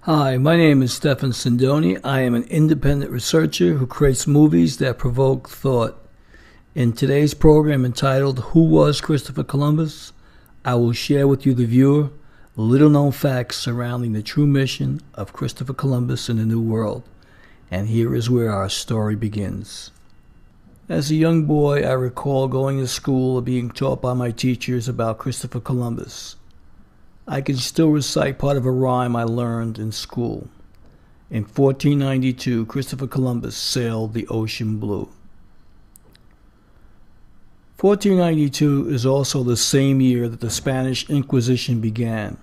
Hi, my name is Stephen Sindoni. I am an independent researcher who creates movies that provoke thought. In today's program entitled Who Was Christopher Columbus?, I will share with you, the viewer, little-known facts surrounding the true mission of Christopher Columbus in the New World. And here is where our story begins. As a young boy, I recall going to school and being taught by my teachers about Christopher Columbus. I can still recite part of a rhyme I learned in school. In 1492, Christopher Columbus sailed the ocean blue. 1492 is also the same year that the Spanish Inquisition began.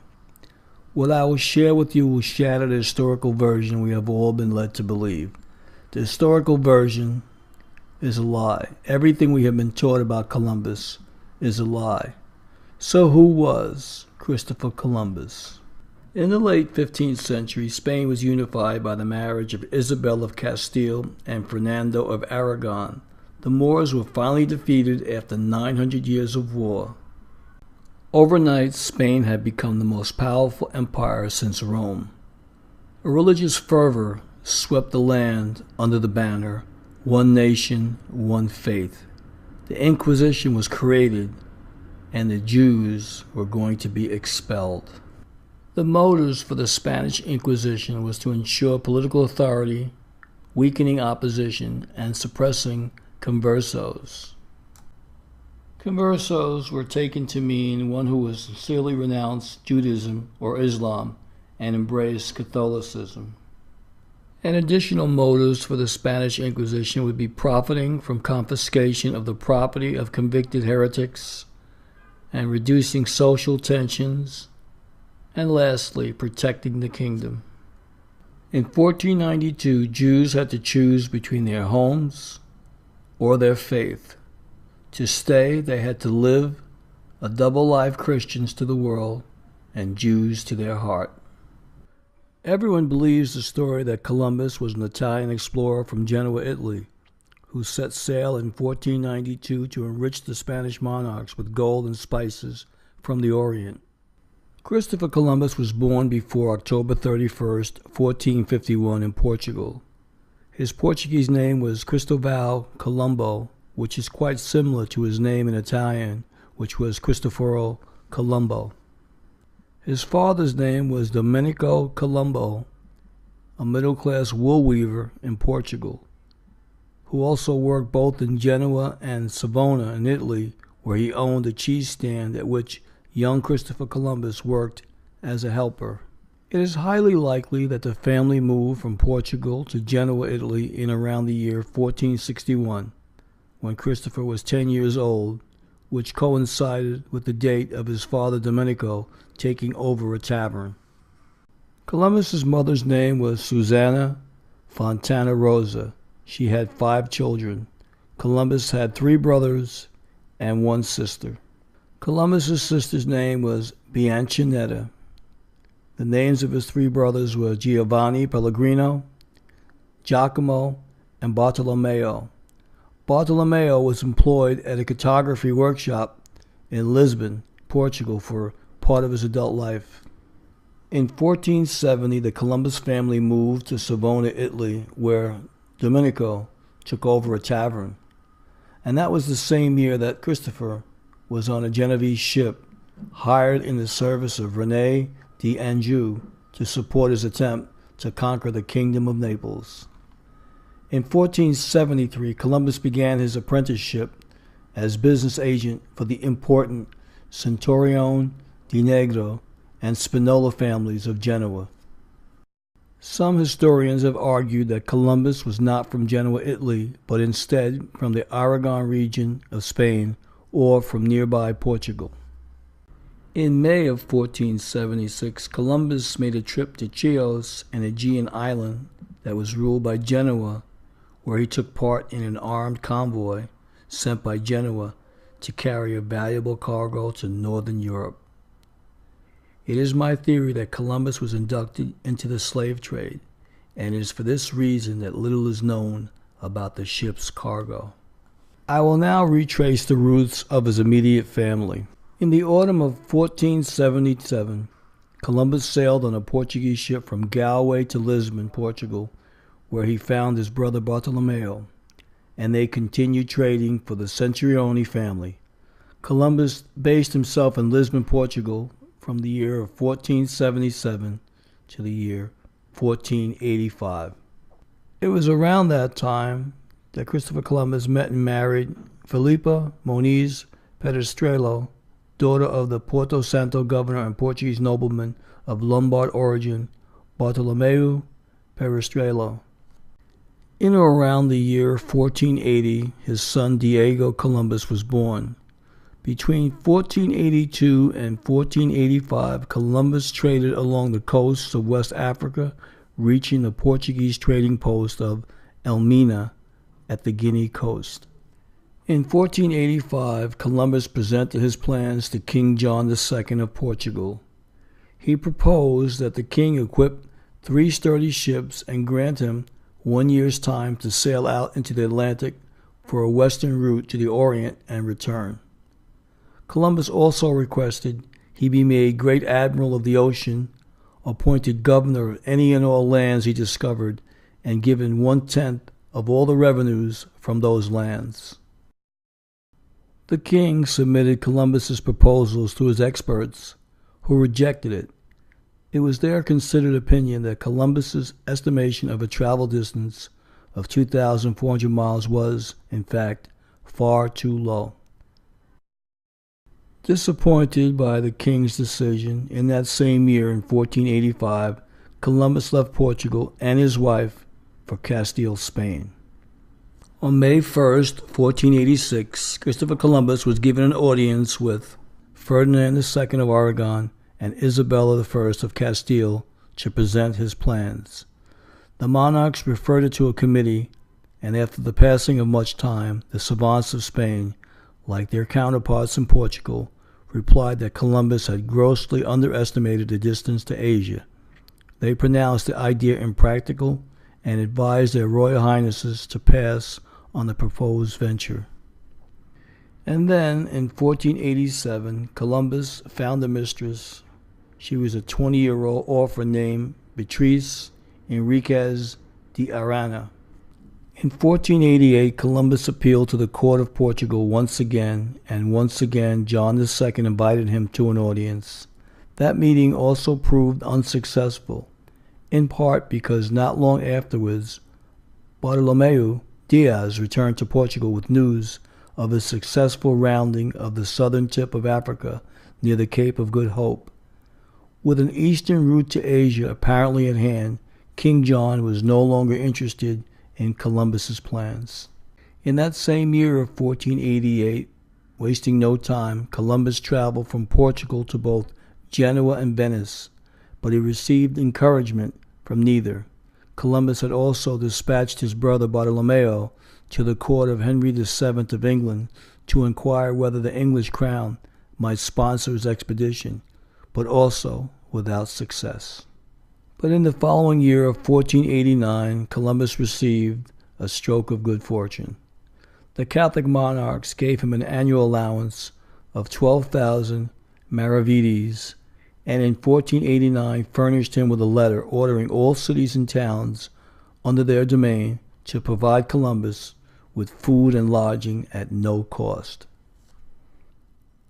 What I will share with you will shatter the historical version we have all been led to believe. The historical version is a lie. Everything we have been taught about Columbus is a lie. So who was Christopher Columbus? In the late 15th century, Spain was unified by the marriage of Isabel of Castile and Fernando of Aragon. The Moors were finally defeated after 900 years of war. Overnight, Spain had become the most powerful empire since Rome. A religious fervor swept the land under the banner, "One nation, one faith." The Inquisition was created, and the Jews were going to be expelled. The motives for the Spanish Inquisition was to ensure political authority, weakening opposition, and suppressing conversos. Conversos were taken to mean one who was sincerely renounced Judaism or Islam and embraced Catholicism. And additional motives for the Spanish Inquisition would be profiting from confiscation of the property of convicted heretics, and reducing social tensions, and lastly, protecting the kingdom. In 1492, Jews had to choose between their homes or their faith. To stay, they had to live a double life: Christians to the world and Jews to their heart. Everyone believes the story that Columbus was an Italian explorer from Genoa, Italy, who set sail in 1492 to enrich the Spanish monarchs with gold and spices from the Orient. Christopher Columbus was born before October 31st, 1451 in Portugal. His Portuguese name was Cristóvão Colombo, which is quite similar to his name in Italian, which was Cristoforo Colombo. His father's name was Domenico Colombo, a middle-class wool weaver in Portugal, who also worked both in Genoa and Savona in Italy, where he owned a cheese stand at which young Christopher Columbus worked as a helper. It is highly likely that the family moved from Portugal to Genoa, Italy in around the year 1461, when Christopher was 10 years old, which coincided with the date of his father Domenico taking over a tavern. Columbus's mother's name was Susanna Fontana Rosa. She had 5 children. Columbus had 3 brothers and 1 sister. Columbus's sister's name was Bianchinetta. The names of his 3 brothers were Giovanni Pellegrino, Giacomo, and Bartolomeo. Bartolomeo was employed at a cartography workshop in Lisbon, Portugal, for part of his adult life. In 1470, the Columbus family moved to Savona, Italy, where Domenico took over a tavern. And that was the same year that Christopher was on a Genovese ship hired in the service of René d'Anjou to support his attempt to conquer the Kingdom of Naples. In 1473, Columbus began his apprenticeship as business agent for the important Centurione di Negro and Spinola families of Genoa. Some historians have argued that Columbus was not from Genoa, Italy, but instead from the Aragon region of Spain or from nearby Portugal. In May of 1476, Columbus made a trip to Chios, an Aegean island that was ruled by Genoa, where he took part in an armed convoy sent by Genoa to carry a valuable cargo to northern Europe. It is my theory that Columbus was inducted into the slave trade, and it is for this reason that little is known about the ship's cargo. I will now retrace the roots of his immediate family. In the autumn of 1477, Columbus sailed on a Portuguese ship from Galway to Lisbon, Portugal, where he found his brother Bartolomeo, and they continued trading for the Centurione family. Columbus based himself in Lisbon, Portugal, from the year of 1477 to the year 1485. It was around that time that Christopher Columbus met and married Filipa Moniz Perestrello, daughter of the Porto Santo governor and Portuguese nobleman of Lombard origin, Bartolomeu Perestrello. In or around the year 1480, his son Diego Columbus was born. Between 1482 and 1485, Columbus traded along the coasts of West Africa, reaching the Portuguese trading post of Elmina at the Guinea coast. In 1485, Columbus presented his plans to King John II of Portugal. He proposed that the king equip 3 sturdy ships and grant him 1 year's time to sail out into the Atlantic for a western route to the Orient and return. Columbus also requested he be made Great Admiral of the Ocean, appointed governor of any and all lands he discovered, and given 1/10 of all the revenues from those lands. The king submitted Columbus's proposals to his experts, who rejected it. It was their considered opinion that Columbus's estimation of a travel distance of 2,400 miles was, in fact, far too low. Disappointed by the king's decision, in that same year, in 1485, Columbus left Portugal and his wife for Castile, Spain. On May 1st, 1486, Christopher Columbus was given an audience with Ferdinand II of Aragon and Isabella I of Castile to present his plans. The monarchs referred it to a committee, and after the passing of much time, the savants of Spain, like their counterparts in Portugal, replied that Columbus had grossly underestimated the distance to Asia. They pronounced the idea impractical and advised their Royal Highnesses to pass on the proposed venture. And then, in 1487, Columbus found a mistress. She was a 20-year-old orphan named Beatriz Enriquez de Arana. In 1488, Columbus appealed to the court of Portugal once again, and once again John II invited him to an audience. That meeting also proved unsuccessful, in part because not long afterwards, Bartolomeu Diaz returned to Portugal with news of a successful rounding of the southern tip of Africa near the Cape of Good Hope. With an eastern route to Asia apparently at hand, King John was no longer interested in Columbus's plans. In that same year of 1488, wasting no time, Columbus traveled from Portugal to both Genoa and Venice, but he received encouragement from neither. Columbus had also dispatched his brother Bartolomeo to the court of Henry VII of England to inquire whether the English crown might sponsor his expedition, but also without success. But in the following year of 1489, Columbus received a stroke of good fortune. The Catholic monarchs gave him an annual allowance of 12,000 maravedis, and in 1489 furnished him with a letter ordering all cities and towns under their domain to provide Columbus with food and lodging at no cost.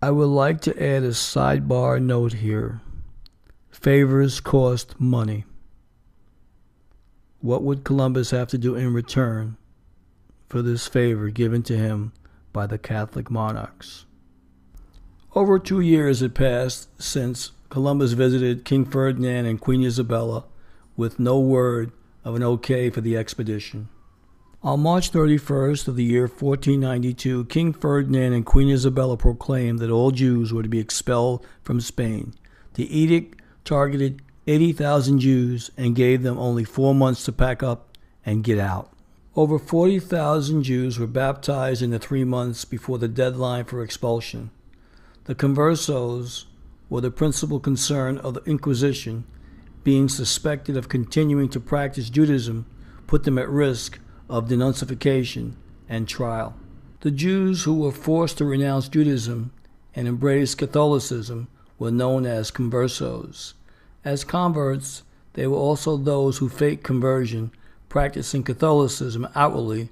I would like to add a sidebar note here. Favors cost money. What would Columbus have to do in return for this favor given to him by the Catholic monarchs? Over 2 years had passed since Columbus visited King Ferdinand and Queen Isabella with no word of an okay for the expedition. On March 31st of the year 1492, King Ferdinand and Queen Isabella proclaimed that all Jews were to be expelled from Spain. The edict targeted 80,000 Jews and gave them only 4 months to pack up and get out. Over 40,000 Jews were baptized in the 3 months before the deadline for expulsion. The conversos were the principal concern of the Inquisition. Being suspected of continuing to practice Judaism put them at risk of denunciation and trial. The Jews who were forced to renounce Judaism and embrace Catholicism were known as conversos. As converts, they were also those who faked conversion, practicing Catholicism outwardly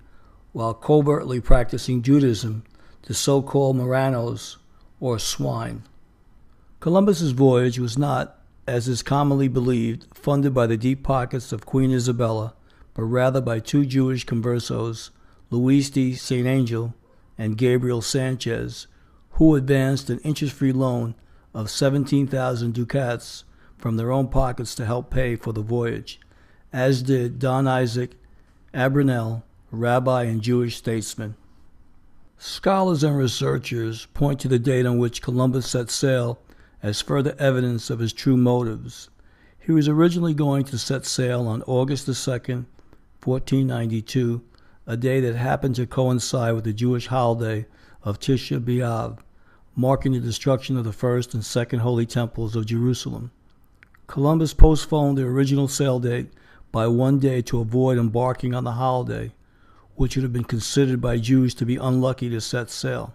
while covertly practicing Judaism, the so-called Marranos, or swine. Columbus's voyage was not, as is commonly believed, funded by the deep pockets of Queen Isabella, but rather by two Jewish conversos, Luis de St. Angel and Gabriel Sanchez, who advanced an interest-free loan of 17,000 ducats from their own pockets to help pay for the voyage, as did Don Isaac Abravanel, rabbi and Jewish statesman. Scholars and researchers point to the date on which Columbus set sail as further evidence of his true motives. He was originally going to set sail on August 2nd, 1492, a day that happened to coincide with the Jewish holiday of Tisha B'Av, marking the destruction of the first and second holy temples of Jerusalem. Columbus postponed the original sail date by 1 day to avoid embarking on the holiday, which would have been considered by Jews to be unlucky to set sail.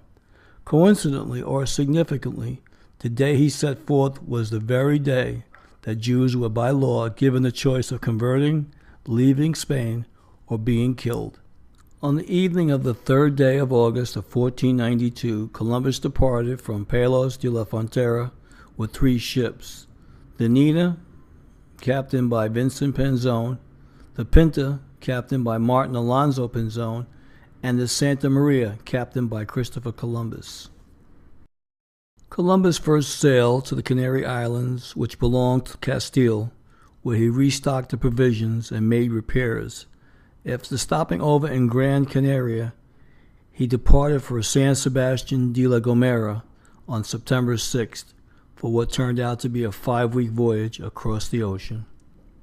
Coincidentally or significantly, the day he set forth was the very day that Jews were by law given the choice of converting, leaving Spain, or being killed. On the evening of the 3rd day of August of 1492, Columbus departed from Palos de la Frontera with 3 ships: the Nina, captained by Vincent Pinzon; the Pinta, captained by Martin Alonso Pinzon; and the Santa Maria, captained by Christopher Columbus. Columbus first sailed to the Canary Islands, which belonged to Castile, where he restocked the provisions and made repairs. After stopping over in Gran Canaria, he departed for San Sebastian de la Gomera on September 6th for what turned out to be a 5-week voyage across the ocean.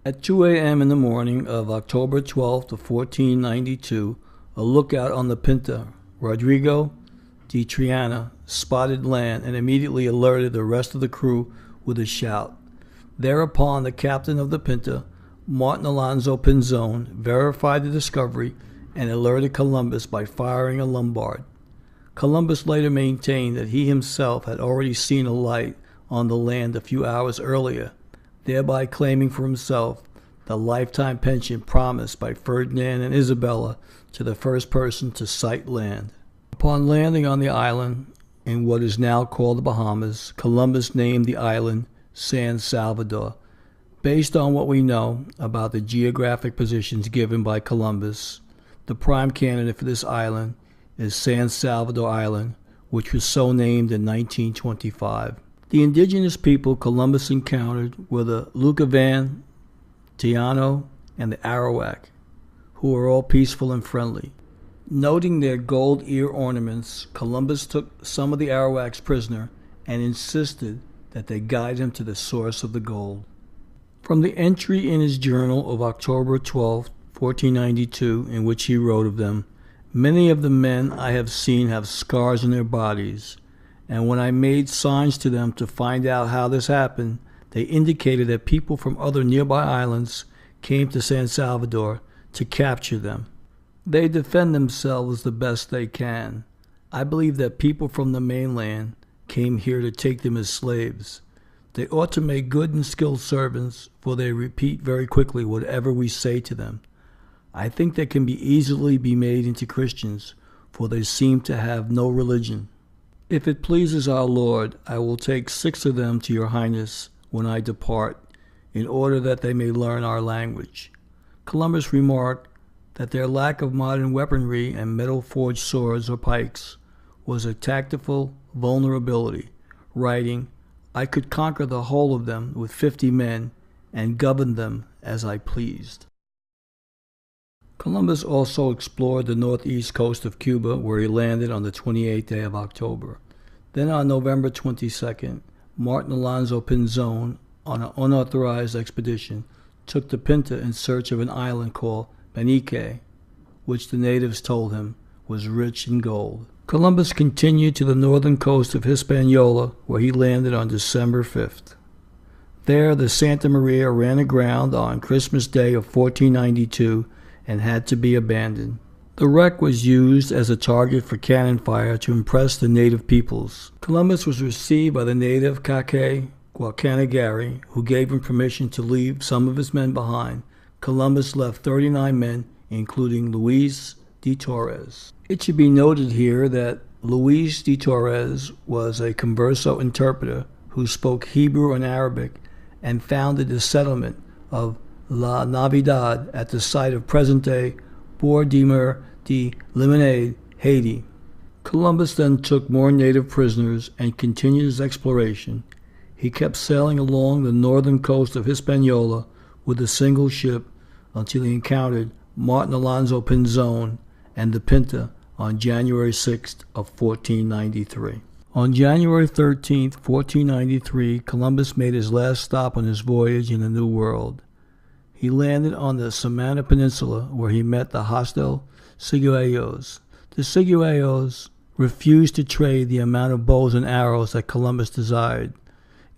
At 2 a.m. in the morning of October 12th of 1492, a lookout on the Pinta, Rodrigo de Triana, spotted land and immediately alerted the rest of the crew with a shout. Thereupon the captain of the Pinta, Martin Alonso Pinzon, verified the discovery and alerted Columbus by firing a lombard. Columbus later maintained that he himself had already seen a light on the land a few hours earlier, thereby claiming for himself the lifetime pension promised by Ferdinand and Isabella to the first person to sight land. Upon landing on the island, in what is now called the Bahamas, Columbus named the island San Salvador. Based on what we know about the geographic positions given by Columbus, the prime candidate for this island is San Salvador Island, which was so named in 1925. The indigenous people Columbus encountered were the Lucavan, Taino, and the Arawak, who were all peaceful and friendly. Noting their gold ear ornaments, Columbus took some of the Arawaks prisoner and insisted that they guide him to the source of the gold. From the entry in his journal of October 12, 1492, in which he wrote of them, "Many of the men I have seen have scars on their bodies, and when I made signs to them to find out how this happened, they indicated that people from other nearby islands came to San Salvador to capture them. They defend themselves the best they can. I believe that people from the mainland came here to take them as slaves. They ought to make good and skilled servants, for they repeat very quickly whatever we say to them. I think they can easily be made into Christians, for they seem to have no religion. If it pleases our Lord, I will take 6 of them to your highness when I depart, in order that they may learn our language. Columbus remarked that their lack of modern weaponry and metal-forged swords or pikes was a tactical vulnerability, writing, I could conquer the whole of them with 50 men and govern them as I pleased. Columbus also explored the northeast coast of Cuba, where he landed on the 28th day of October. Then on November 22nd, Martin Alonso Pinzon, on an unauthorized expedition, took the Pinta in search of an island called Benique, which the natives told him was rich in gold. Columbus continued to the northern coast of Hispaniola, where he landed on December 5th. There, the Santa Maria ran aground on Christmas Day of 1492 and had to be abandoned. The wreck was used as a target for cannon fire to impress the native peoples. Columbus was received by the native Kake Guacanagari, who gave him permission to leave some of his men behind. Columbus left 39 men, including Luis de Torres. It should be noted here that Luis de Torres was a converso interpreter who spoke Hebrew and Arabic and founded the settlement of La Navidad at the site of present-day Bord de Mer de Lemonade, Haiti. Columbus then took more native prisoners and continued his exploration. He kept sailing along the northern coast of Hispaniola with a single ship until he encountered Martin Alonso Pinzon and the Pinta on January 6th of 1493. On January 13th, 1493, Columbus made his last stop on his voyage in the New World. He landed on the Samana Peninsula, where he met the hostile Siguayos. The Siguayos refused to trade the amount of bows and arrows that Columbus desired.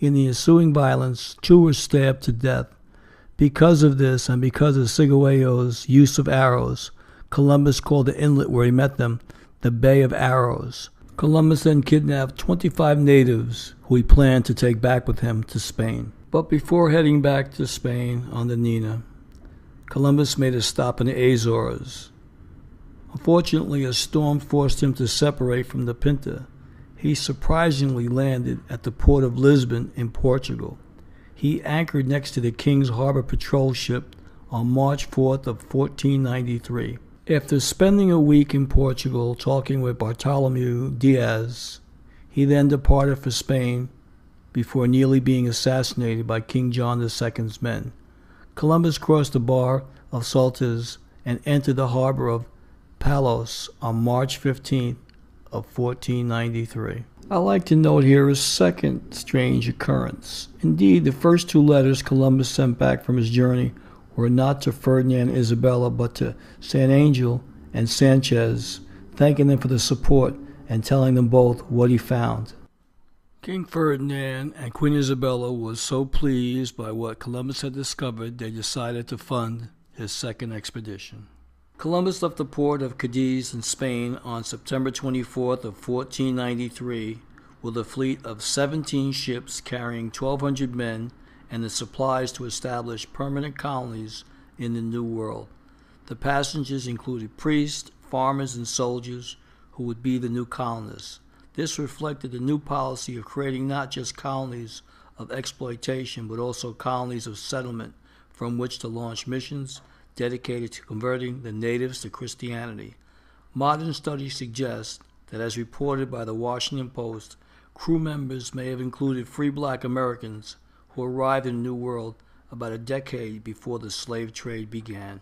In the ensuing violence, 2 were stabbed to death. Because of this, and because of Siguayos' use of arrows, Columbus called the inlet where he met them the Bay of Arrows. Columbus then kidnapped 25 natives who he planned to take back with him to Spain. But before heading back to Spain on the Nina, Columbus made a stop in the Azores. Unfortunately, a storm forced him to separate from the Pinta. He surprisingly landed at the port of Lisbon in Portugal. He anchored next to the King's Harbor Patrol ship on March 4th of 1493. After spending a week in Portugal talking with Bartholomew Diaz, he then departed for Spain before nearly being assassinated by King John II's men. Columbus crossed the bar of Saltes and entered the harbor of Palos on March 15th of 1493. I'd like to note here a second strange occurrence. Indeed, the first 2 letters Columbus sent back from his journey were not to Ferdinand and Isabella, but to San Angel and Sanchez, thanking them for the support and telling them both what he found. King Ferdinand and Queen Isabella were so pleased by what Columbus had discovered, they decided to fund his second expedition. Columbus left the port of Cadiz in Spain on September 24th of 1493 with a fleet of 17 ships carrying 1,200 men and the supplies to establish permanent colonies in the New World. The passengers included priests, farmers, and soldiers who would be the new colonists. This reflected the new policy of creating not just colonies of exploitation, but also colonies of settlement from which to launch missions dedicated to converting the natives to Christianity. Modern studies suggest that, as reported by the Washington Post, crew members may have included free black Americans who arrived in the New World about a decade before the slave trade began.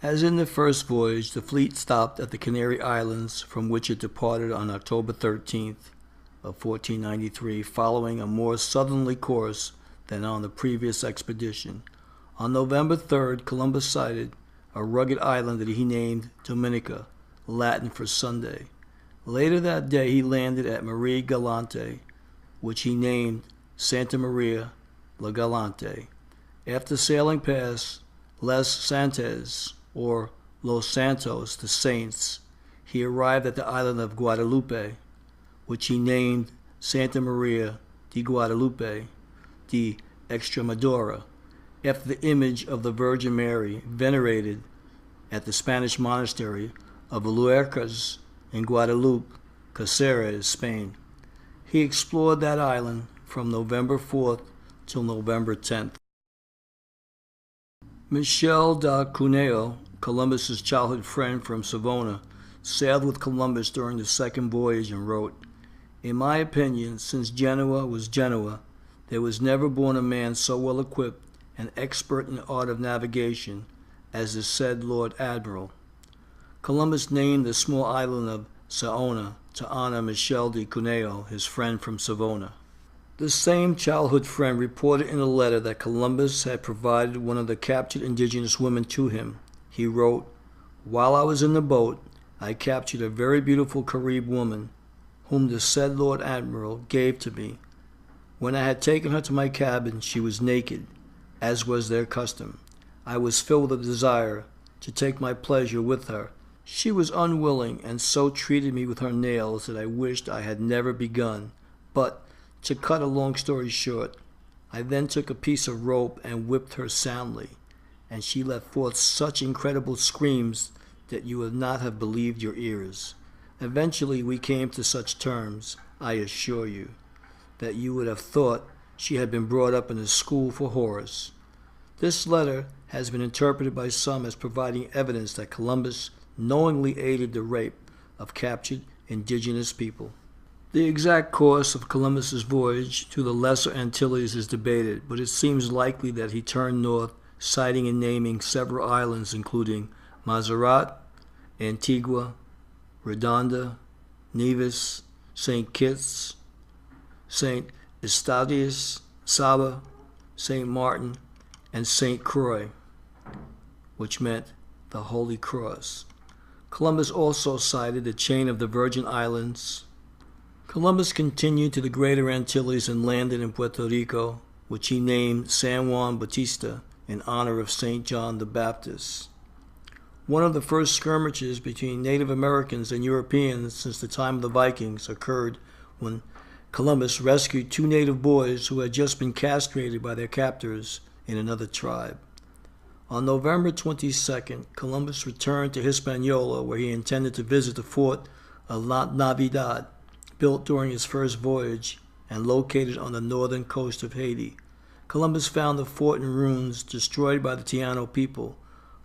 As in the first voyage, the fleet stopped at the Canary Islands, from which it departed on October 13th of 1493, following a more southerly course than on the previous expedition. On November 3rd, Columbus sighted a rugged island that he named Dominica, Latin for Sunday. Later that day, he landed at Maria Galante, which he named Santa Maria la Galante. After sailing past Les Santos, or Los Santos, the Saints, he arrived at the island of Guadalupe, which he named Santa Maria de Guadalupe de Extremadura, after the image of the Virgin Mary venerated at the Spanish monastery of Luercas in Guadalupe, Caceres, Spain. He explored that island from November 4th till November 10th. Michel da Cuneo, Columbus's childhood friend from Savona, sailed with Columbus during the second voyage and wrote, "In my opinion, since Genoa was Genoa, there was never born a man so well equipped and expert in the art of navigation as the said Lord Admiral." Columbus named the small island of Saona to honor Michel de Cuneo, his friend from Savona. This same childhood friend reported in a letter that Columbus had provided one of the captured indigenous women to him. He wrote, "While I was in the boat, I captured a very beautiful Carib woman, whom the said Lord Admiral gave to me. When I had taken her to my cabin, she was naked, as was their custom. I was filled with a desire to take my pleasure with her. She was unwilling, and so treated me with her nails that I wished I had never begun. But, to cut a long story short, I then took a piece of rope and whipped her soundly, and she let forth such incredible screams that you would not have believed your ears. Eventually we came to such terms, I assure you, that you would have thought she had been brought up in a school for whores." This letter has been interpreted by some as providing evidence that Columbus knowingly aided the rape of captured indigenous people. The exact course of Columbus's voyage to the Lesser Antilles is debated, but it seems likely that he turned north, sighting and naming several islands including Montserrat, Antigua, Redonda, Nevis, St. Kitts, St. Eustatius, Saba, St. Martin, and St. Croix, which meant the Holy Cross. Columbus also sighted the chain of the Virgin Islands. Columbus continued to the Greater Antilles and landed in Puerto Rico, which he named San Juan Bautista in honor of St. John the Baptist. One of the first skirmishes between Native Americans and Europeans since the time of the Vikings occurred when Columbus rescued two native boys who had just been castrated by their captors in another tribe. On November 22nd, Columbus returned to Hispaniola, where he intended to visit the fort of La Navidad, built during his first voyage and located on the northern coast of Haiti. Columbus found the fort in ruins destroyed by the Taino people.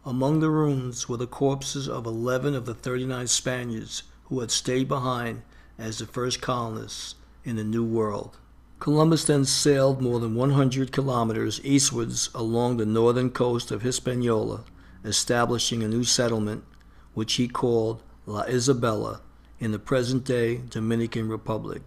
Among the ruins were the corpses of 11 of the 39 Spaniards who had stayed behind as the first colonists in the New World. Columbus then sailed more than 100 kilometers eastwards along the northern coast of Hispaniola, establishing a new settlement, which he called La Isabela, in the present-day Dominican Republic.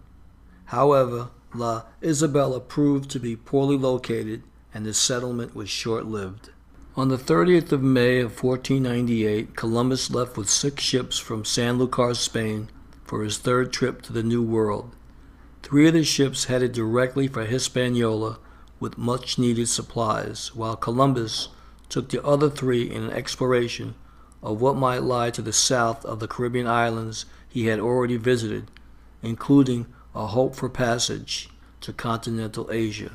However, La Isabela proved to be poorly located, and the settlement was short-lived. On the 30th of May of 1498, Columbus left with 6 ships from Sanlúcar, Spain, for his third trip to the New World. 3 of the ships headed directly for Hispaniola with much-needed supplies, while Columbus took the other 3 in an exploration of what might lie to the south of the Caribbean islands he had already visited, including a hope for passage to continental Asia.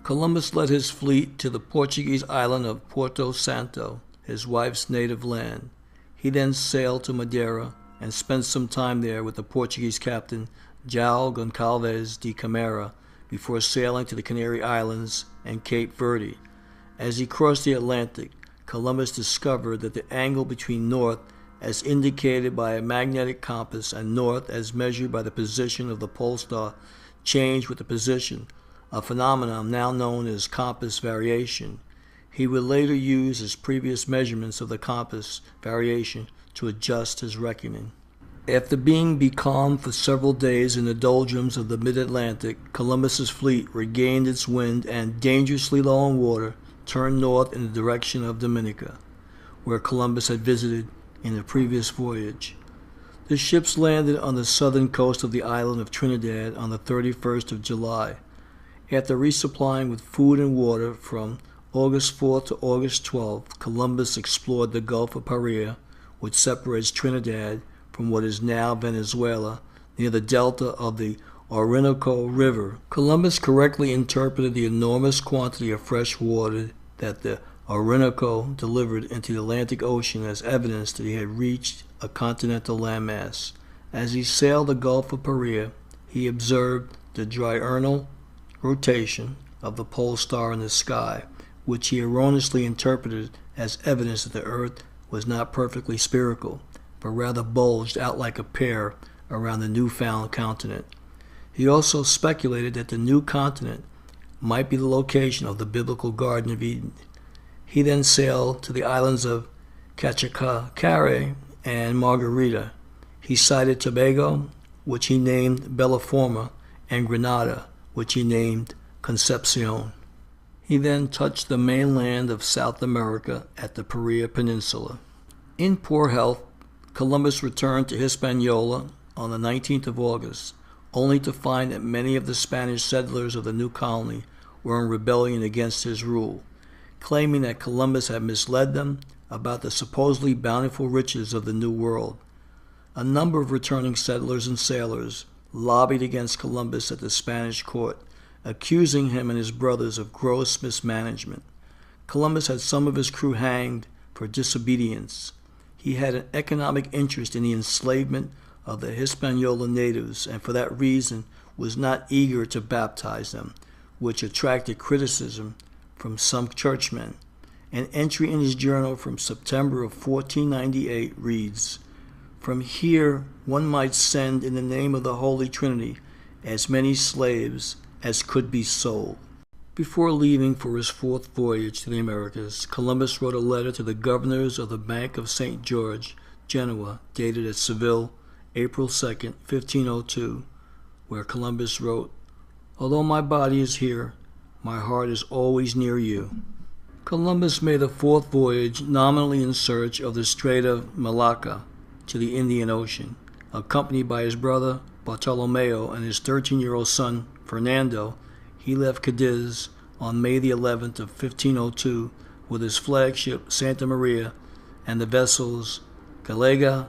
Columbus led his fleet to the Portuguese island of Porto Santo, his wife's native land. He then sailed to Madeira and spent some time there with the Portuguese captain João Goncalves de Camara before sailing to the Canary Islands and Cape Verde. As he crossed the Atlantic, Columbus discovered that the angle between north as indicated by a magnetic compass and north as measured by the position of the pole star changed with the position, a phenomenon now known as compass variation. He would later use his previous measurements of the compass variation to adjust his reckoning. After being becalmed for several days in the doldrums of the mid-Atlantic, Columbus's fleet regained its wind and, dangerously low on water, turned north in the direction of Dominica, where Columbus had visited in the previous voyage. The ships landed on the southern coast of the island of Trinidad on the 31st of July. After resupplying with food and water from August 4th to August 12th, Columbus explored the Gulf of Paria, which separates Trinidad from what is now Venezuela, near the delta of the Orinoco River. Columbus correctly interpreted the enormous quantity of fresh water that the Orinoco delivered into the Atlantic Ocean as evidence that he had reached a continental landmass. As he sailed the Gulf of Paria, he observed the diurnal rotation of the pole star in the sky, which he erroneously interpreted as evidence that the Earth was not perfectly spherical, but rather bulged out like a pear around the newfound continent. He also speculated that the new continent might be the location of the biblical Garden of Eden. He then sailed to the islands of Cachacare and Margarita. He sighted Tobago, which he named Bellaforma, and Grenada, which he named Concepcion. He then touched the mainland of South America at the Paria Peninsula. In poor health, Columbus returned to Hispaniola on the 19th of August, only to find that many of the Spanish settlers of the new colony were in rebellion against his rule, claiming that Columbus had misled them about the supposedly bountiful riches of the New World. A number of returning settlers and sailors lobbied against Columbus at the Spanish court, accusing him and his brothers of gross mismanagement. Columbus had some of his crew hanged for disobedience. He had an economic interest in the enslavement of the Hispaniola natives, and for that reason was not eager to baptize them, which attracted criticism from some churchmen. An entry in his journal from September of 1498 reads, "From here one might send in the name of the Holy Trinity as many slaves as could be sold." Before leaving for his fourth voyage to the Americas, Columbus wrote a letter to the governors of the Bank of St. George, Genoa, dated at Seville, April 2nd, 1502, where Columbus wrote, "Although my body is here, my heart is always near you." Columbus made a fourth voyage nominally in search of the Strait of Malacca to the Indian Ocean. Accompanied by his brother Bartolomeo and his 13-year-old son Fernando, he left Cadiz on May the 11th of 1502 with his flagship Santa Maria and the vessels Gallega,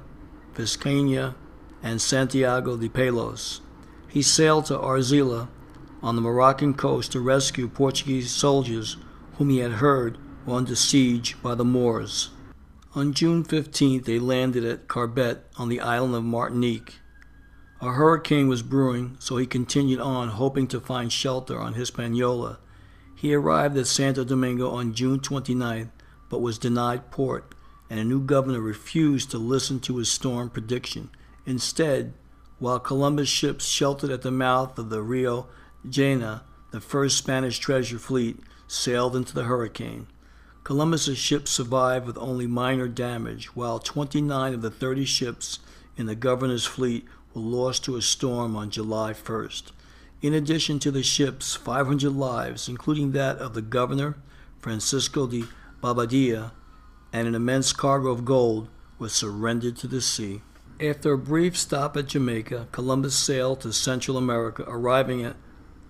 Vizcaya, and Santiago de Palos. He sailed to Arcila on the Moroccan coast to rescue Portuguese soldiers whom he had heard were under siege by the Moors. On June 15th, they landed at Carbet on the island of Martinique. A hurricane was brewing, so he continued on, hoping to find shelter on Hispaniola. He arrived at Santo Domingo on June 29th, but was denied port, and a new governor refused to listen to his storm prediction. Instead, while Columbus' ships sheltered at the mouth of the Rio Jaena, the first Spanish treasure fleet sailed into the hurricane. Columbus's ships survived with only minor damage, while 29 of the 30 ships in the governor's fleet were lost to a storm on July 1st. In addition to the ships, 500 lives, including that of the governor, Francisco de Bobadilla, and an immense cargo of gold, were surrendered to the sea. After a brief stop at Jamaica, Columbus sailed to Central America, arriving at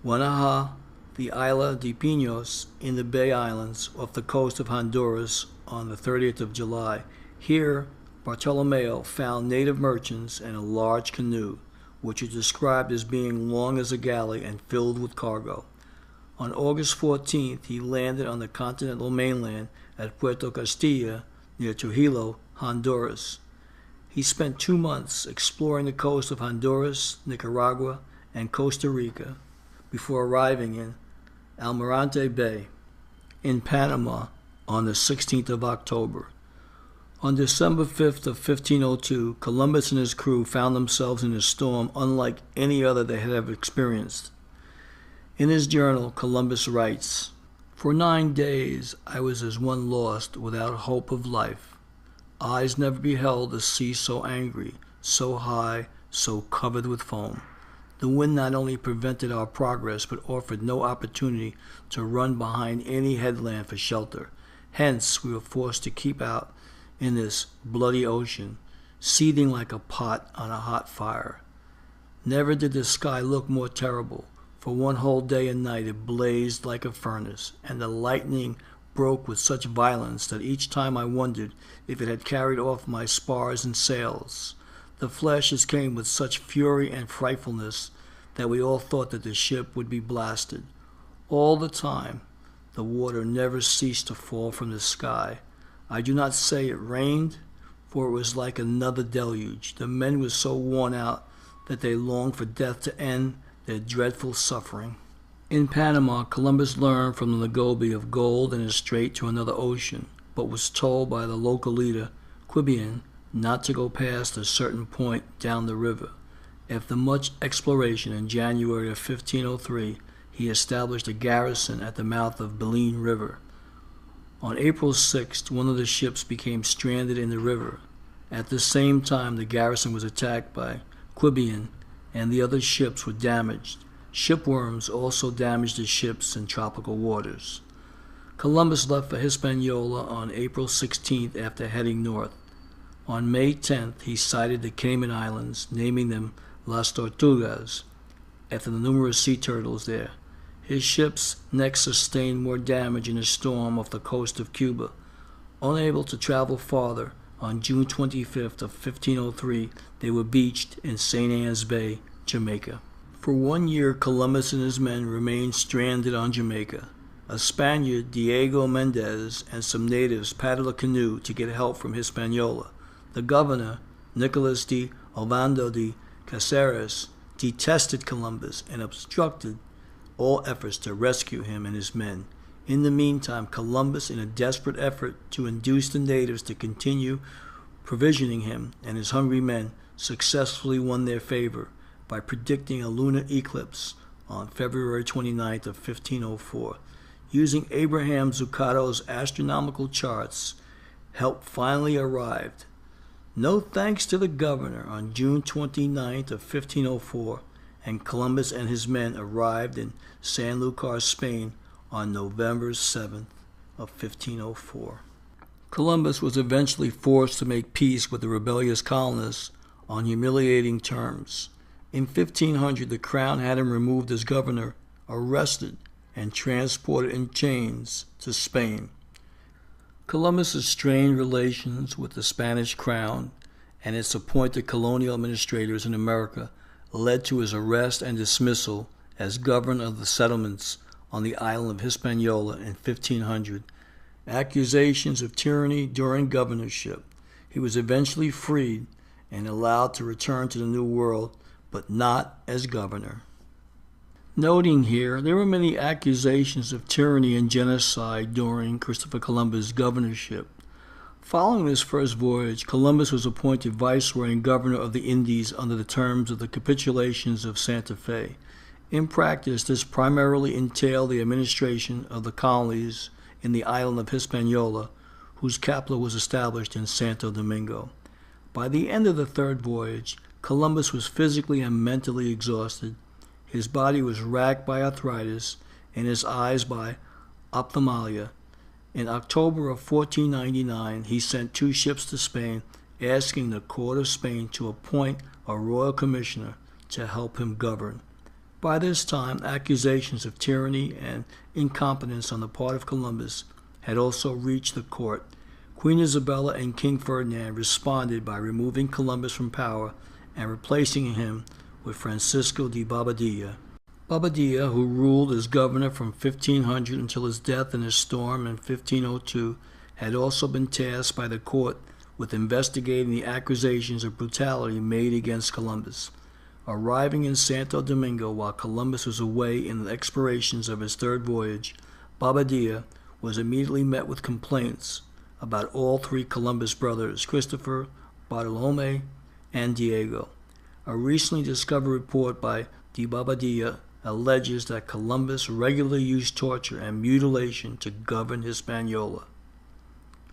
Guanaja, the Isla de Pinos, in the Bay Islands off the coast of Honduras on the 30th of July. Here, Bartolomeo found native merchants and a large canoe, which is described as being long as a galley and filled with cargo. On August 14th, he landed on the continental mainland at Puerto Castilla, near Trujillo, Honduras. He spent 2 months exploring the coast of Honduras, Nicaragua, and Costa Rica before arriving in Almirante Bay in Panama on the 16th of October. On December 5th of 1502, Columbus and his crew found themselves in a storm unlike any other they had ever experienced. In his journal, Columbus writes, "For 9 days I was as one lost without hope of life. Eyes never beheld a sea so angry, so high, so covered with foam. The wind not only prevented our progress, but offered no opportunity to run behind any headland for shelter. Hence we were forced to keep out in this bloody ocean, seething like a pot on a hot fire. Never did the sky look more terrible. For 1 whole day and night it blazed like a furnace, and the lightning broke with such violence that each time I wondered if it had carried off my spars and sails. The flashes came with such fury and frightfulness that we all thought that the ship would be blasted. All the time, the water never ceased to fall from the sky. I do not say it rained, for it was like another deluge. The men were so worn out that they longed for death to end their dreadful suffering. In Panama, Columbus learned from the Nagobi of gold and a strait to another ocean, but was told by the local leader, Quibian, not to go past a certain point down the river. After much exploration, in January of 1503, he established a garrison at the mouth of Baleine River. On April 6th, one of the ships became stranded in the river. At the same time, the garrison was attacked by Quibian, and the other ships were damaged. Shipworms also damaged the ships in tropical waters. Columbus left for Hispaniola on April 16th after heading north. On May 10th, he sighted the Cayman Islands, naming them Las Tortugas, after the numerous sea turtles there. His ships next sustained more damage in a storm off the coast of Cuba. Unable to travel farther, on June 25th of 1503, they were beached in St. Anne's Bay, Jamaica. For 1 year, Columbus and his men remained stranded on Jamaica. A Spaniard, Diego Mendez, and some natives paddled a canoe to get help from Hispaniola. The governor, Nicolas de Ovando de Caceres, detested Columbus and obstructed all efforts to rescue him and his men. In the meantime, Columbus, in a desperate effort to induce the natives to continue provisioning him and his hungry men, successfully won their favor by predicting a lunar eclipse on February 29th of 1504. Using Abraham Zuccato's astronomical charts, help finally arrived. No thanks to the governor, on June 29th of 1504, and Columbus and his men arrived in Sanlúcar, Spain, on November 7th of 1504. Columbus was eventually forced to make peace with the rebellious colonists on humiliating terms. In 1500, the crown had him removed as governor, arrested, and transported in chains to Spain. Columbus's strained relations with the Spanish crown and its appointed colonial administrators in America led to his arrest and dismissal as governor of the settlements on the island of Hispaniola in 1500. Accusations of tyranny during governorship. He was eventually freed and allowed to return to the New World, but not as governor. Noting here, there were many accusations of tyranny and genocide during Christopher Columbus' governorship. Following his first voyage, Columbus was appointed viceroy and governor of the Indies under the terms of the capitulations of Santa Fe. In practice, this primarily entailed the administration of the colonies in the island of Hispaniola, whose capital was established in Santo Domingo. By the end of the third voyage, Columbus was physically and mentally exhausted. His body was racked by arthritis and his eyes by ophthalmia. In October of 1499, he sent 2 ships to Spain, asking the court of Spain to appoint a royal commissioner to help him govern. By this time, accusations of tyranny and incompetence on the part of Columbus had also reached the court. Queen Isabella and King Ferdinand responded by removing Columbus from power and replacing him with Francisco de Bobadilla. Bobadilla, who ruled as governor from 1500 until his death in a storm in 1502, had also been tasked by the court with investigating the accusations of brutality made against Columbus. Arriving in Santo Domingo while Columbus was away in the explorations of his third voyage, Bobadilla was immediately met with complaints about all 3 Columbus brothers, Christopher, Bartolome, and Diego. A recently discovered report by de Bobadilla alleges that Columbus regularly used torture and mutilation to govern Hispaniola.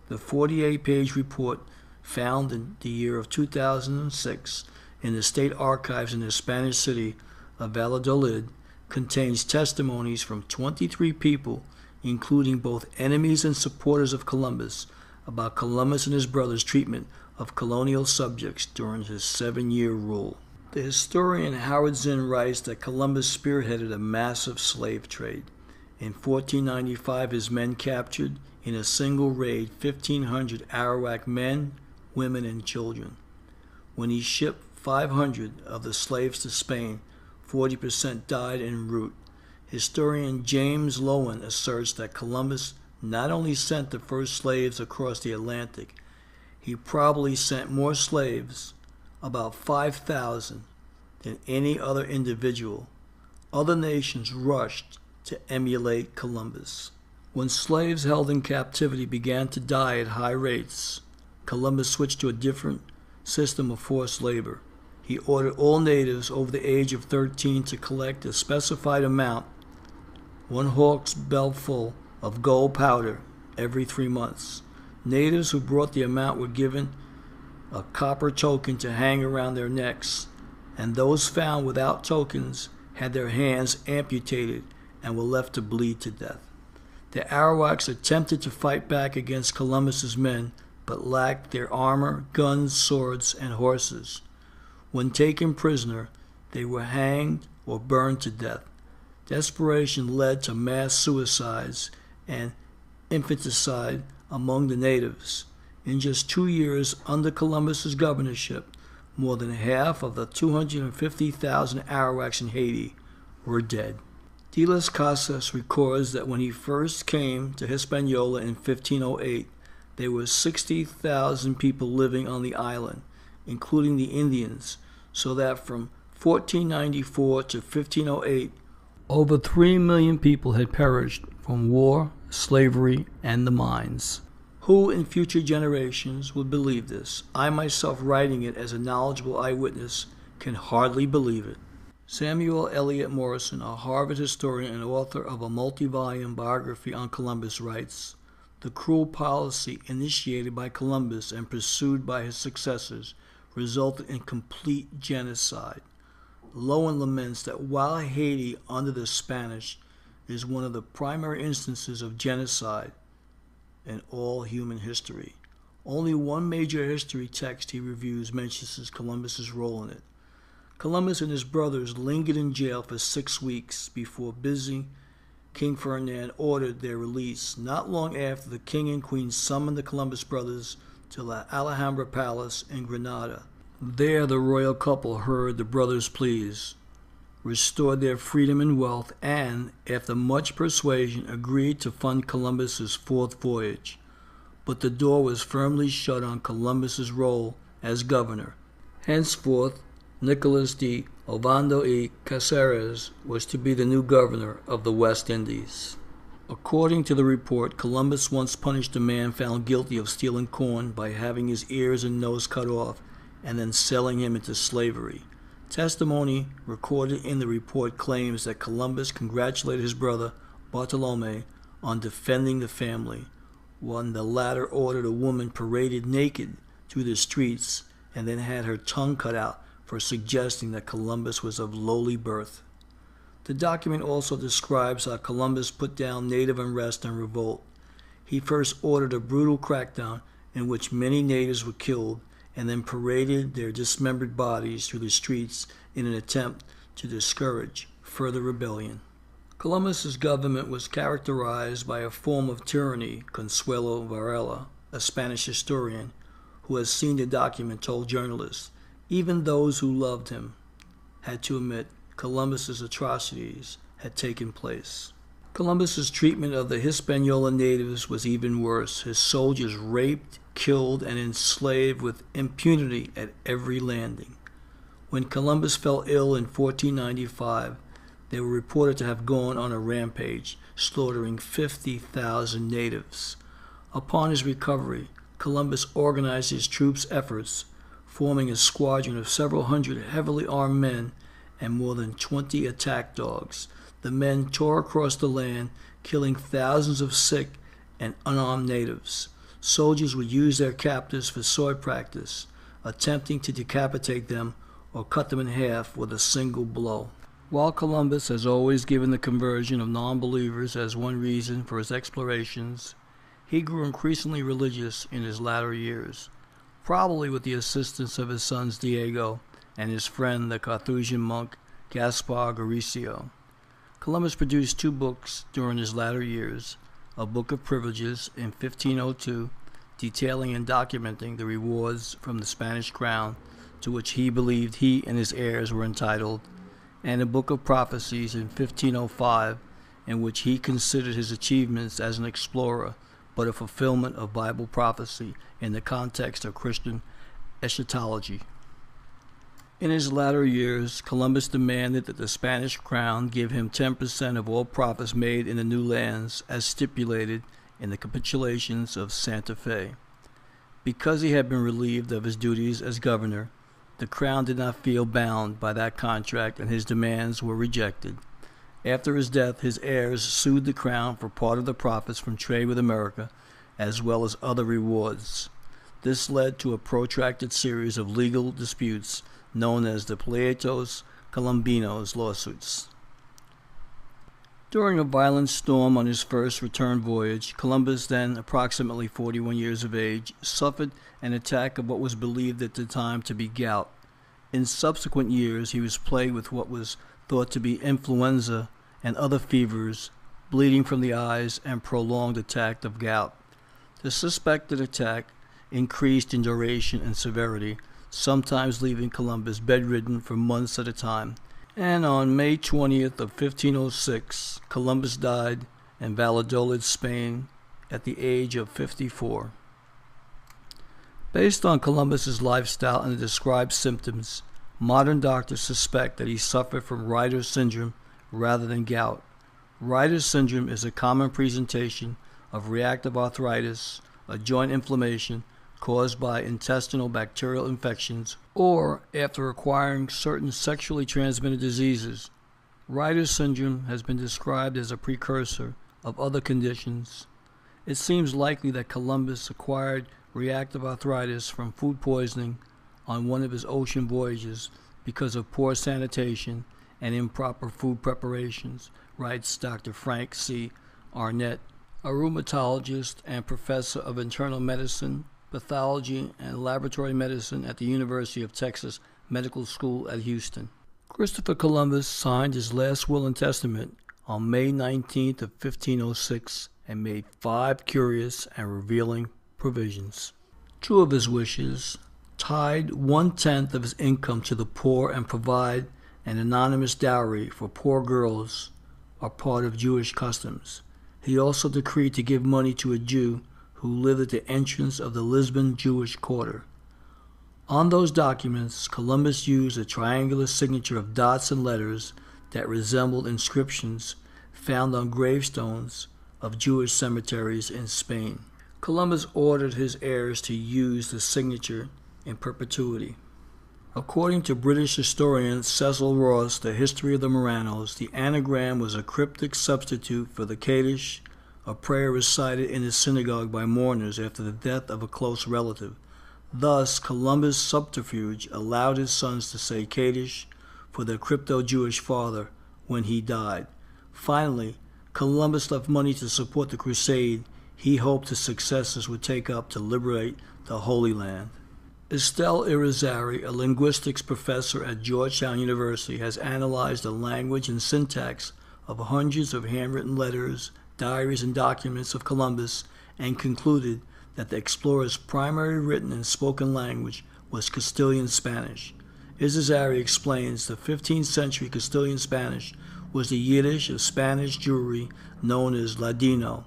The 48-page report, found in the year of 2006 in the state archives in the Spanish city of Valladolid, contains testimonies from 23 people, including both enemies and supporters of Columbus, about Columbus and his brothers' treatment of colonial subjects during his 7-year rule. The historian Howard Zinn writes that Columbus spearheaded a massive slave trade. In 1495, his men captured, in a single raid, 1,500 Arawak men, women, and children. When he shipped 500 of the slaves to Spain, 40% died en route. Historian James Lowen asserts that Columbus not only sent the first slaves across the Atlantic, he probably sent more slaves, about 5,000, than any other individual, Other nations rushed to emulate Columbus. When slaves held in captivity began to die at high rates, Columbus switched to a different system of forced labor. He ordered all natives over the age of 13 to collect a specified amount, one hawk's bellyful of gold powder, every 3 months. Natives who brought the amount were given a copper token to hang around their necks, and those found without tokens had their hands amputated and were left to bleed to death. The Arawaks attempted to fight back against Columbus's men, but lacked their armor, guns, swords, and horses. When taken prisoner, they were hanged or burned to death. Desperation led to mass suicides and infanticide among the natives. In just 2 years under Columbus's governorship, more than half of the 250,000 Arawaks in Haiti were dead. De las Casas records that when he first came to Hispaniola in 1508, there were 60,000 people living on the island, including the Indians, so that from 1494 to 1508, over 3 million people had perished from war, slavery, and the mines. Who in future generations would believe this? I myself, writing it as a knowledgeable eyewitness, can hardly believe it. Samuel Eliot Morison, a Harvard historian and author of a multi-volume biography on Columbus, writes, "The cruel policy initiated by Columbus and pursued by his successors resulted in complete genocide. Lowen laments that while Haiti under the Spanish is one of the primary instances of genocide in all human history, only one major history text he reviews mentions Columbus's role in it. Columbus and his brothers lingered in jail for 6 weeks before busy King Ferdinand ordered their release. Not long after, the king and queen summoned the Columbus brothers to the Alhambra Palace in Granada. There the royal couple heard the brothers' pleas, restored their freedom and wealth, and, after much persuasion, agreed to fund Columbus's 4th voyage. But the door was firmly shut on Columbus's role as governor. Henceforth, Nicolas de Ovando y Caceres was to be the new governor of the West Indies. According to the report, Columbus once punished a man found guilty of stealing corn by having his ears and nose cut off and then selling him into slavery. Testimony recorded in the report claims that Columbus congratulated his brother Bartolome on defending the family, when the latter ordered a woman paraded naked through the streets and then had her tongue cut out for suggesting that Columbus was of lowly birth. The document also describes how Columbus put down native unrest and revolt. He first ordered a brutal crackdown in which many natives were killed, and then paraded their dismembered bodies through the streets in an attempt to discourage further rebellion. Columbus's government was characterized by a form of tyranny. Consuelo Varela, a Spanish historian who has seen the document, told journalists even those who loved him had to admit Columbus's atrocities had taken place. Columbus's treatment of the Hispaniola natives was even worse. His soldiers raped, killed, and enslaved with impunity at every landing. When Columbus fell ill in 1495, they were reported to have gone on a rampage, slaughtering 50,000 natives. Upon his recovery, Columbus organized his troops' efforts, forming a squadron of several hundred heavily armed men and more than 20 attack dogs. The men tore across the land, killing thousands of sick and unarmed natives. Soldiers would use their captives for sword practice, attempting to decapitate them or cut them in half with a single blow. While Columbus has always given the conversion of non-believers as one reason for his explorations, he grew increasingly religious in his latter years, probably with the assistance of his sons Diego and his friend the Carthusian monk Gaspar Garcia. Columbus produced 2 books during his latter years, a Book of Privileges in 1502, detailing and documenting the rewards from the Spanish crown to which he believed he and his heirs were entitled, and a Book of Prophecies in 1505, in which he considered his achievements as an explorer but a fulfillment of Bible prophecy in the context of Christian eschatology. In his latter years, Columbus demanded that the Spanish crown give him 10% of all profits made in the new lands, as stipulated in the capitulations of Santa Fe. Because he had been relieved of his duties as governor, the crown did not feel bound by that contract, and his demands were rejected. After his death, his heirs sued the crown for part of the profits from trade with America, as well as other rewards. This led to a protracted series of legal disputes known as the Pleitos Colombinos lawsuits. During a violent storm on his first return voyage, Columbus, then approximately 41 years of age, suffered an attack of what was believed at the time to be gout. In subsequent years, he was plagued with what was thought to be influenza and other fevers, bleeding from the eyes, and prolonged attack of gout. The suspected attack increased in duration and severity, sometimes leaving Columbus bedridden for months at a time. And on May 20th of 1506, Columbus died in Valladolid, Spain, at the age of 54. Based on Columbus's lifestyle and the described symptoms, modern doctors suspect that he suffered from Reiter's syndrome rather than gout. Reiter's syndrome is a common presentation of reactive arthritis, a joint inflammation caused by intestinal bacterial infections, or after acquiring certain sexually transmitted diseases. Reiter's syndrome has been described as a precursor of other conditions. It seems likely that Columbus acquired reactive arthritis from food poisoning on one of his ocean voyages because of poor sanitation and improper food preparations, writes Dr. Frank C. Arnett, a rheumatologist and professor of internal medicine, pathology, and laboratory medicine at the University of Texas Medical School at Houston. Christopher Columbus signed his last will and testament on May 19th of 1506 and made 5 curious and revealing provisions. 2 of his wishes: tithe 1/10 of his income to the poor and provide an anonymous dowry for poor girls, are part of Jewish customs. He also decreed to give money to a Jew who lived at the entrance of the Lisbon Jewish quarter. On those documents, Columbus used a triangular signature of dots and letters that resembled inscriptions found on gravestones of Jewish cemeteries in Spain. Columbus ordered his heirs to use the signature in perpetuity. According to British historian Cecil Ross, The History of the Marranos, the anagram was a cryptic substitute for the Kaddish, a prayer recited in a synagogue by mourners after the death of a close relative. Thus, Columbus' subterfuge allowed his sons to say Kaddish for their crypto-Jewish father when he died. Finally, Columbus left money to support the crusade he hoped his successors would take up to liberate the Holy Land. Estelle Irizarry, a linguistics professor at Georgetown University, has analyzed the language and syntax of hundreds of handwritten letters, diaries, and documents of Columbus, and concluded that the explorer's primary written and spoken language was Castilian Spanish. Irizarry explains the 15th century Castilian Spanish was the Yiddish of Spanish Jewry known as Ladino.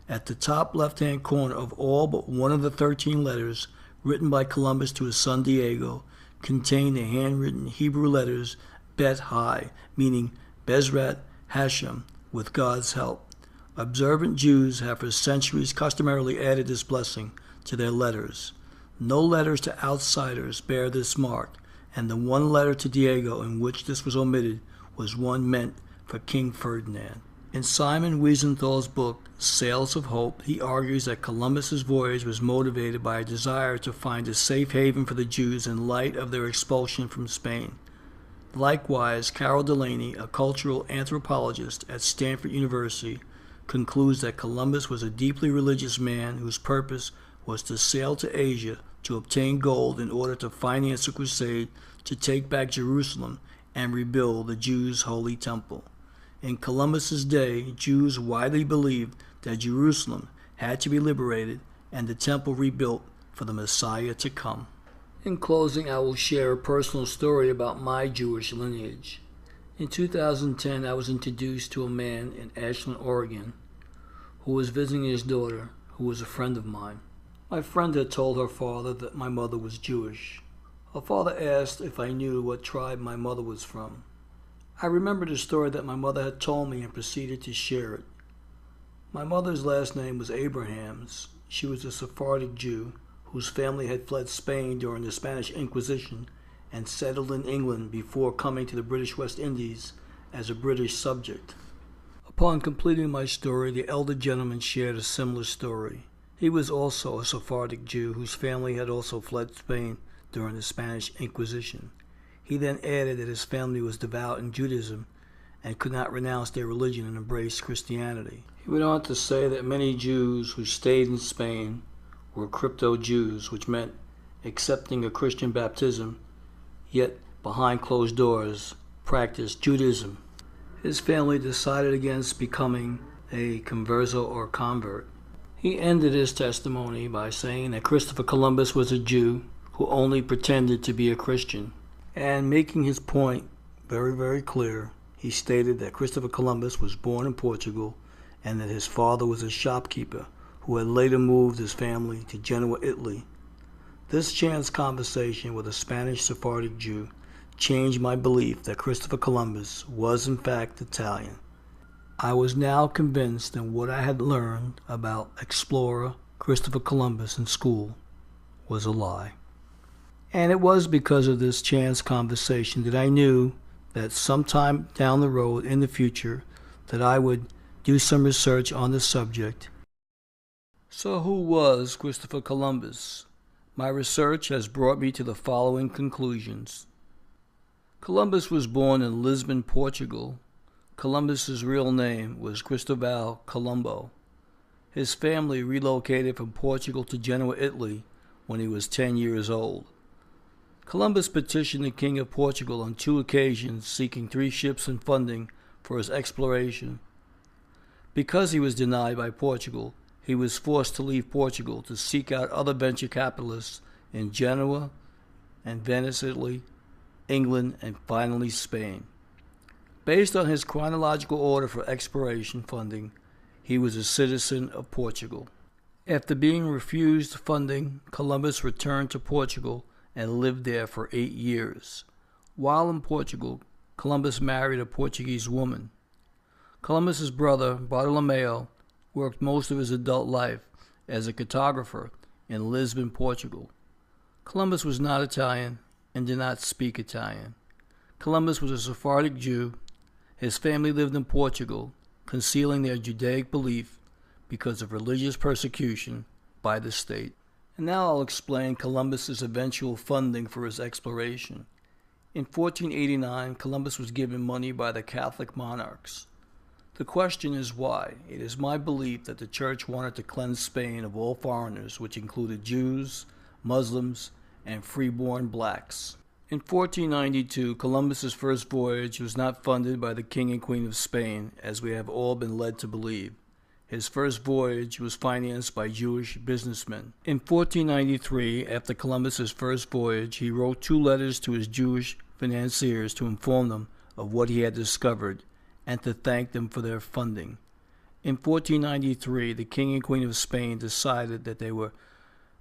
At the top left-hand corner of all but one of the 13 letters written by Columbus to his son Diego contained the handwritten Hebrew letters Bet Hai, meaning Bezrat Hashem, with God's help. Observant Jews have for centuries customarily added this blessing to their letters. No letters to outsiders bear this mark, and the one letter to Diego in which this was omitted was one meant for King Ferdinand. In Simon Wiesenthal's book, Sails of Hope, he argues that Columbus's voyage was motivated by a desire to find a safe haven for the Jews in light of their expulsion from Spain. Likewise, Carol Delaney, a cultural anthropologist at Stanford University, concludes that Columbus was a deeply religious man whose purpose was to sail to Asia to obtain gold in order to finance a crusade to take back Jerusalem and rebuild the Jews' holy temple. In Columbus's day, Jews widely believed that Jerusalem had to be liberated and the temple rebuilt for the Messiah to come. In closing, I will share a personal story about my Jewish lineage. In 2010, I was introduced to a man in Ashland, Oregon, who was visiting his daughter, who was a friend of mine. My friend had told her father that my mother was Jewish. Her father asked if I knew what tribe my mother was from. I remembered a story that my mother had told me and proceeded to share it. My mother's last name was Abrahams. She was a Sephardic Jew whose family had fled Spain during the Spanish Inquisition and settled in England before coming to the British West Indies as a British subject. Upon completing my story, the elder gentleman shared a similar story. He was also a Sephardic Jew whose family had also fled Spain during the Spanish Inquisition. He then added that his family was devout in Judaism and could not renounce their religion and embrace Christianity. He went on to say that many Jews who stayed in Spain were crypto-Jews, which meant accepting a Christian baptism, yet behind closed doors practiced Judaism. His family decided against becoming a converso or convert. He ended his testimony by saying that Christopher Columbus was a Jew who only pretended to be a Christian. And making his point very, very clear, he stated that Christopher Columbus was born in Portugal and that his father was a shopkeeper who had later moved his family to Genoa, Italy. This chance conversation with a Spanish Sephardic Jew changed my belief that Christopher Columbus was in fact Italian. I was now convinced that what I had learned about explorer Christopher Columbus in school was a lie. And it was because of this chance conversation that I knew that sometime down the road in the future that I would do some research on the subject. So who was Christopher Columbus? My research has brought me to the following conclusions. Columbus was born in Lisbon, Portugal. Columbus's real name was Cristóbal Colombo. His family relocated from Portugal to Genoa, Italy when he was 10 years old. Columbus petitioned the King of Portugal on 2 occasions seeking 3 ships and funding for his exploration. Because he was denied by Portugal, he was forced to leave Portugal to seek out other venture capitalists in Genoa and Venice, Italy, England, and finally Spain. Based on his chronological order for exploration funding, he was a citizen of Portugal. After being refused funding, Columbus returned to Portugal and lived there for 8 years. While in Portugal, Columbus married a Portuguese woman. Columbus's brother, Bartolomeo, worked most of his adult life as a cartographer in Lisbon, Portugal. Columbus was not Italian and did not speak Italian. Columbus was a Sephardic Jew. His family lived in Portugal, concealing their Judaic belief because of religious persecution by the state. And now I'll explain Columbus's eventual funding for his exploration. In 1489, Columbus was given money by the Catholic monarchs. The question is why. It is my belief that the church wanted to cleanse Spain of all foreigners, which included Jews, Muslims, and freeborn blacks. In 1492, Columbus's first voyage was not funded by the King and Queen of Spain, as we have all been led to believe. His first voyage was financed by Jewish businessmen. In 1493, after Columbus's first voyage, he wrote 2 letters to his Jewish financiers to inform them of what he had discovered and to thank them for their funding. In 1493, the King and Queen of Spain decided that they were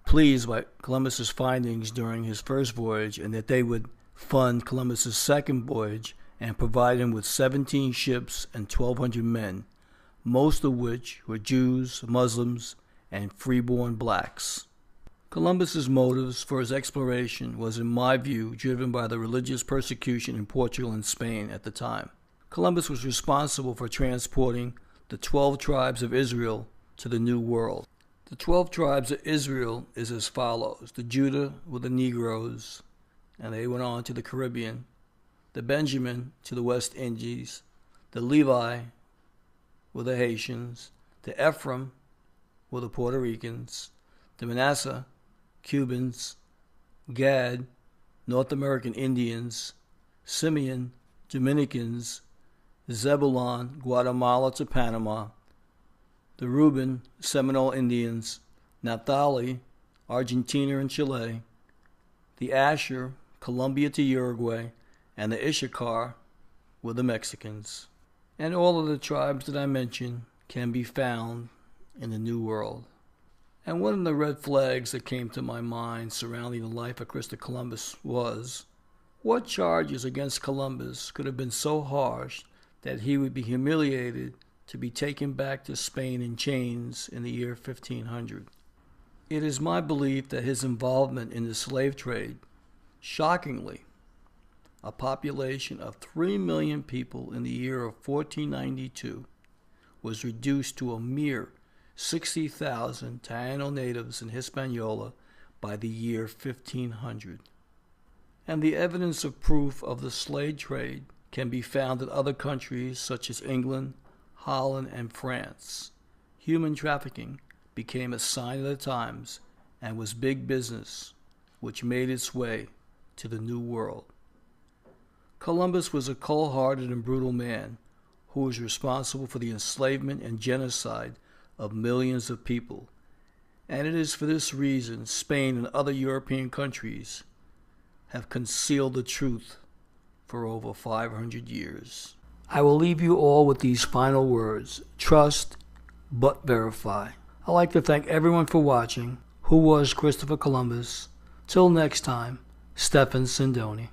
pleased by Columbus's findings during his first voyage and that they would fund Columbus's second voyage and provide him with 17 ships and 1,200 men, most of which were Jews, Muslims, and freeborn blacks. Columbus's motives for his exploration was, in my view, driven by the religious persecution in Portugal and Spain at the time. Columbus was responsible for transporting the 12 tribes of Israel to the New World. The 12 tribes of Israel is as follows. The Judah were the Negroes, and they went on to the Caribbean. The Benjamin to the West Indies. The Levi were the Haitians. The Ephraim were the Puerto Ricans. The Manasseh, Cubans. Gad, North American Indians. Simeon, Dominicans. Zebulon, Guatemala to Panama. The Reuben, Seminole Indians. Naphtali, Argentina and Chile. The Asher, Colombia to Uruguay. And the Issachar were the Mexicans. And all of the tribes that I mentioned can be found in the New World. And one of the red flags that came to my mind surrounding the life of Christopher Columbus was, what charges against Columbus could have been so harsh that he would be humiliated to be taken back to Spain in chains in the year 1500? It is my belief that his involvement in the slave trade, shockingly, a population of 3 million people in the year of 1492, was reduced to a mere 60,000 Taino natives in Hispaniola by the year 1500. And the evidence of proof of the slave trade can be found in other countries such as England, Holland, and France. Human trafficking became a sign of the times and was big business, which made its way to the New World. Columbus was a cold-hearted and brutal man who was responsible for the enslavement and genocide of millions of people, and it is for this reason Spain and other European countries have concealed the truth for over 500 years. I will leave you all with these final words: trust, but verify. I'd like to thank everyone for watching. Who was Christopher Columbus? Till next time, Stephen Sindoni.